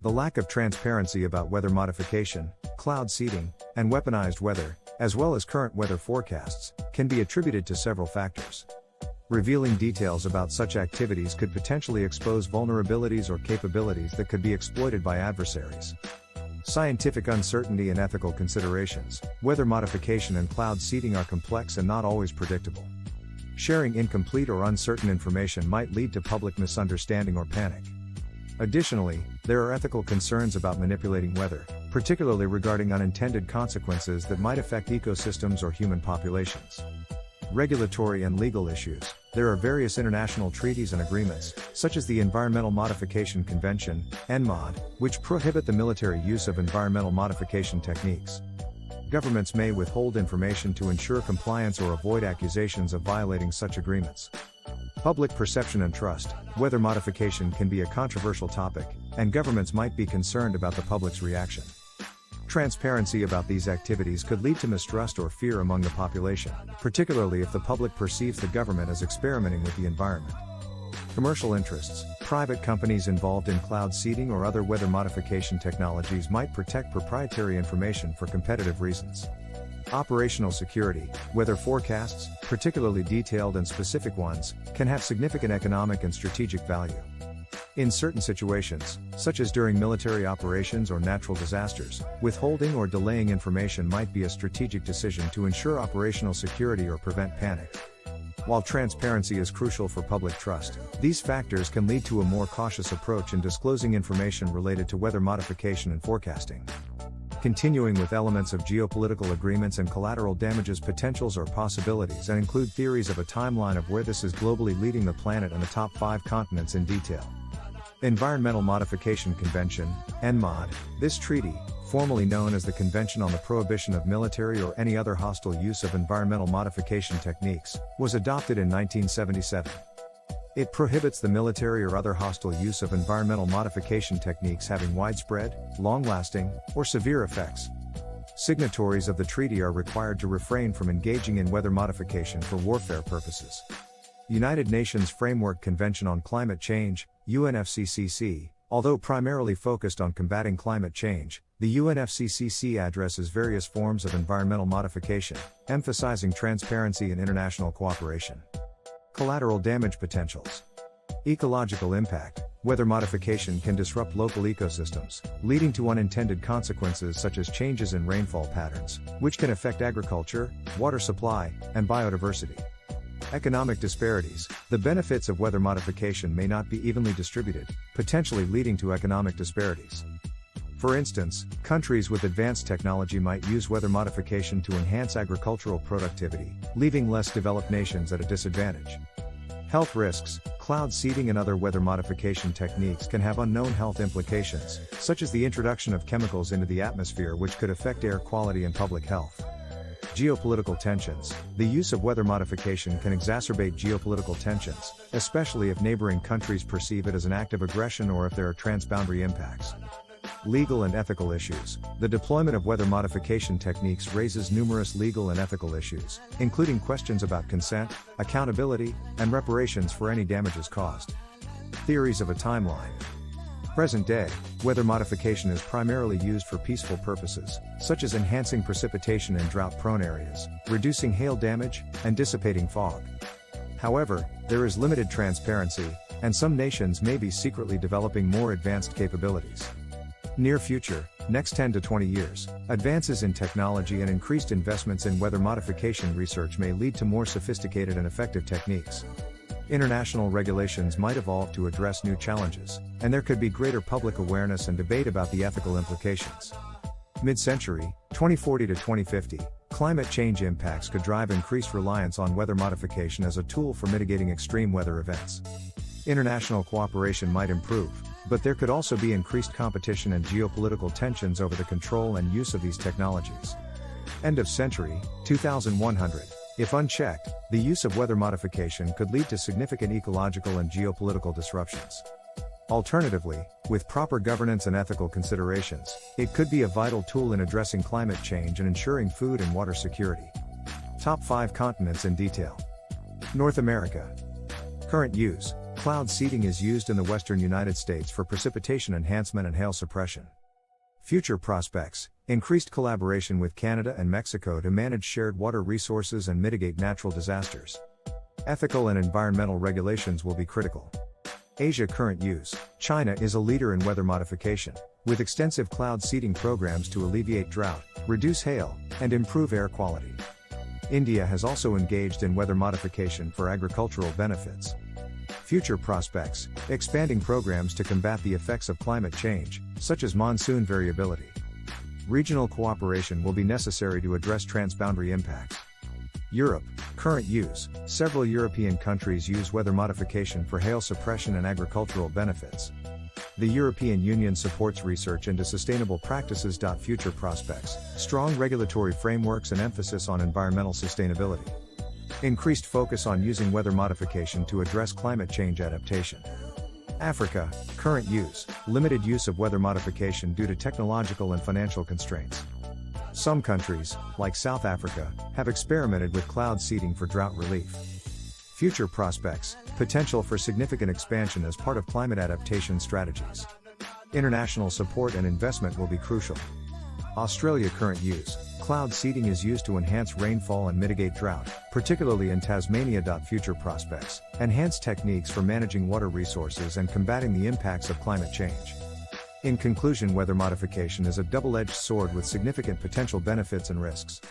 The lack of transparency about weather modification, cloud seeding, and weaponized weather, as well as current weather forecasts, can be attributed to several factors. Revealing details about such activities could potentially expose vulnerabilities or capabilities that could be exploited by adversaries. Scientific uncertainty and ethical considerations. Weather modification and cloud seeding are complex and not always predictable. Sharing incomplete or uncertain information might lead to public misunderstanding or panic. Additionally, there are ethical concerns about manipulating weather, particularly regarding unintended consequences that might affect ecosystems or human populations. Regulatory and legal issues. There are various international treaties and agreements, such as the Environmental Modification Convention, (ENMOD), which prohibit the military use of environmental modification techniques. Governments may withhold information to ensure compliance or avoid accusations of violating such agreements. Public perception and trust. Weather modification can be a controversial topic, and governments might be concerned about the public's reaction. Transparency about these activities could lead to mistrust or fear among the population, particularly if the public perceives the government as experimenting with the environment. Commercial interests. Private companies involved in cloud seeding or other weather modification technologies might protect proprietary information for competitive reasons. Operational security. Weather forecasts, particularly detailed and specific ones, can have significant economic and strategic value. In certain situations, such as during military operations or natural disasters, withholding or delaying information might be a strategic decision to ensure operational security or prevent panic. While transparency is crucial for public trust, these factors can lead to a more cautious approach in disclosing information related to weather modification and forecasting. Continuing with elements of geopolitical agreements and collateral damages potentials or possibilities and include theories of a timeline of where this is globally leading the planet and the top 5 continents in detail. Environmental Modification Convention, (ENMOD). This treaty, formerly known as the Convention on the Prohibition of Military or Any Other Hostile Use of Environmental Modification Techniques, was adopted in 1977. It prohibits the military or other hostile use of environmental modification techniques having widespread, long-lasting, or severe effects. Signatories of the treaty are required to refrain from engaging in weather modification for warfare purposes. United Nations Framework Convention on Climate Change, UNFCCC. Although primarily focused on combating climate change, the UNFCCC addresses various forms of environmental modification, emphasizing transparency and international cooperation. Collateral damage potentials. Ecological impact. Weather modification can disrupt local ecosystems, leading to unintended consequences such as changes in rainfall patterns, which can affect agriculture, water supply, and biodiversity. Economic disparities. The benefits of weather modification may not be evenly distributed, potentially leading to economic disparities. For instance, countries with advanced technology might use weather modification to enhance agricultural productivity, leaving less developed nations at a disadvantage. Health risks. Cloud seeding and other weather modification techniques can have unknown health implications, such as the introduction of chemicals into the atmosphere which could affect air quality and public health. Geopolitical tensions. The use of weather modification can exacerbate geopolitical tensions, especially if neighboring countries perceive it as an act of aggression or if there are transboundary impacts. Legal and ethical issues. The deployment of weather modification techniques raises numerous legal and ethical issues, including questions about consent, accountability, and reparations for any damages caused. Theories of a timeline. Present day, weather modification is primarily used for peaceful purposes, such as enhancing precipitation in drought-prone areas, reducing hail damage, and dissipating fog. However, there is limited transparency, and some nations may be secretly developing more advanced capabilities. Near future, next 10 to 20 years, advances in technology and increased investments in weather modification research may lead to more sophisticated and effective techniques. International regulations might evolve to address new challenges, and there could be greater public awareness and debate about the ethical implications. Mid-century, 2040 to 2050, climate change impacts could drive increased reliance on weather modification as a tool for mitigating extreme weather events. International cooperation might improve, but there could also be increased competition and geopolitical tensions over the control and use of these technologies. End of century, 2100. If unchecked, the use of weather modification could lead to significant ecological and geopolitical disruptions. Alternatively, with proper governance and ethical considerations, it could be a vital tool in addressing climate change and ensuring food and water security. Top 5 continents in detail. North America. Current use. Cloud seeding is used in the western United States for precipitation enhancement and hail suppression. Future prospects: increased collaboration with Canada and Mexico to manage shared water resources and mitigate natural disasters. Ethical and environmental regulations will be critical. Asia current use: China is a leader in weather modification, with extensive cloud seeding programs to alleviate drought, reduce hail, and improve air quality. India has also engaged in weather modification for agricultural benefits. Future prospects: expanding programs to combat the effects of climate change, such as monsoon variability. Regional cooperation will be necessary to address transboundary impacts. Europe, current use: several European countries use weather modification for hail suppression and agricultural benefits. The European Union supports research into sustainable practices. Future prospects: strong regulatory frameworks and emphasis on environmental sustainability. Increased focus on using weather modification to address climate change adaptation. Africa, current use: limited use of weather modification due to technological and financial constraints. Some countries, like South Africa, have experimented with cloud seeding for drought relief. Future prospects: potential for significant expansion as part of climate adaptation strategies. International support and investment will be crucial. Australia current use: cloud seeding is used to enhance rainfall and mitigate drought, particularly in Tasmania. Future prospects: enhanced techniques for managing water resources and combating the impacts of climate change. In conclusion, weather modification is a double-edged sword with significant potential benefits and risks.